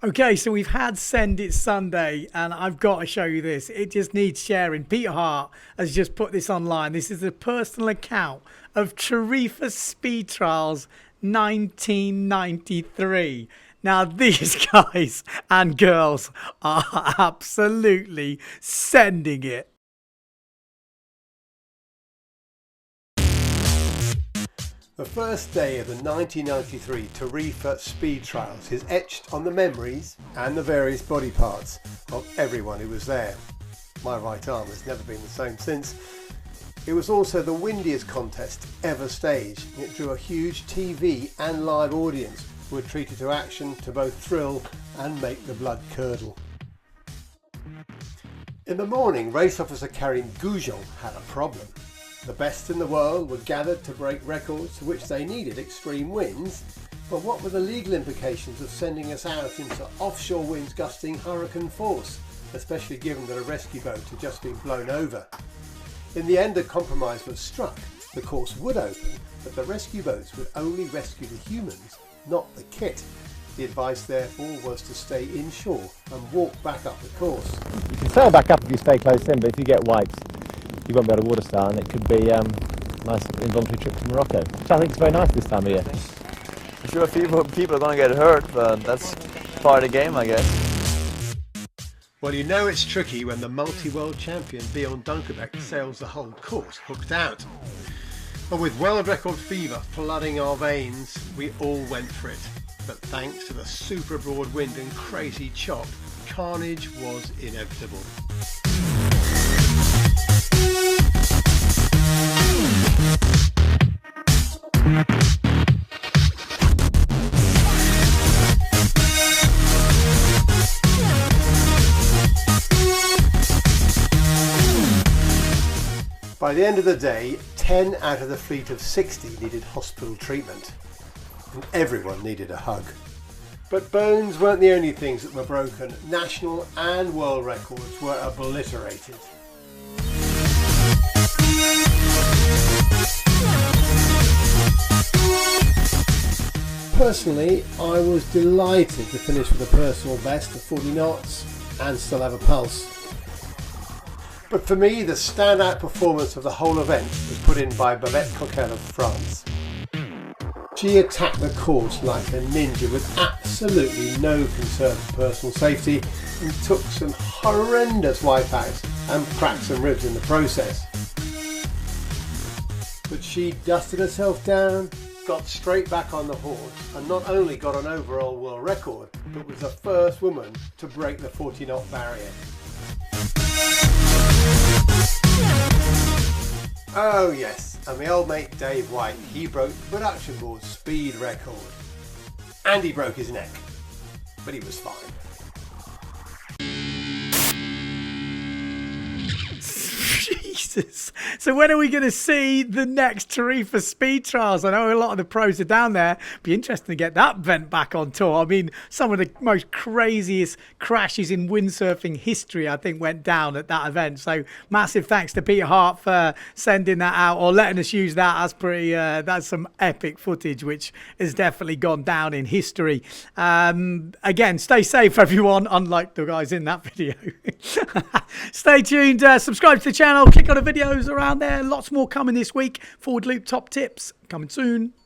Okay, so we've had Send It Sunday, and I've got to show you this. It just needs sharing. Peter Hart has just put this online. This is a personal account of Tarifa Speed Trials 1993. Now, these guys and girls are absolutely sending it. The first day of the 1993 Tarifa Speed Trials is etched on the memories and the various body parts of everyone who was there. My right arm has never been the same since. It was also the windiest contest ever staged. It drew a huge TV and live audience who were treated to action to both thrill and make the blood curdle. In the morning, race officer Karim Goujon had a problem. The best in the world were gathered to break records for which they needed extreme winds, but what were the legal implications of sending us out into offshore winds gusting hurricane force, especially given that a rescue boat had just been blown over? In the end, a compromise was struck. The course would open, but the rescue boats would only rescue the humans, not the kit. The advice therefore was to stay inshore and walk back up the course. You can sail back up if you stay close in, but if you get wiped, you won't be able to water star, and it could be a nice involuntary trip to Morocco, which I think is very nice this time of year. I'm sure people are going to get hurt, but that's part of the game, I guess. Well, you know it's tricky when the multi-world champion Bjorn Dunkerbeck sails the whole course hooked out. But with world record fever flooding our veins, we all went for it. But thanks to the super broad wind and crazy chop, carnage was inevitable. By the end of the day, 10 out of the fleet of 60 needed hospital treatment, and everyone needed a hug. But bones weren't the only things that were broken. National and world records were obliterated. Personally, I was delighted to finish with a personal best of 40 knots and still have a pulse. But for me, the standout performance of the whole event was put in by Babette Coquel of France. She attacked the course like a ninja with absolutely no concern for personal safety and took some horrendous wipeouts and cracked some ribs in the process. But she dusted herself down, got straight back on the horse, and not only got an overall world record, but was the first woman to break the 40 knot barrier. Oh yes, and my old mate Dave White, he broke the production board speed record. And he broke his neck, but he was fine. Jesus. So when are we going to see the next Tarifa Speed Trials? I know a lot of the pros are down there. Be interesting to get that event back on tour. I mean, some of the most craziest crashes in windsurfing history, I think, went down at that event. So massive thanks to Peter Hart for sending that out or letting us use that. That's pretty. That's some epic footage, which has definitely gone down in history. Again, stay safe, everyone. Unlike the guys in that video. Stay tuned. Subscribe to the channel. Click on the videos around there. Lots more coming this week. Forward Loop top tips coming soon.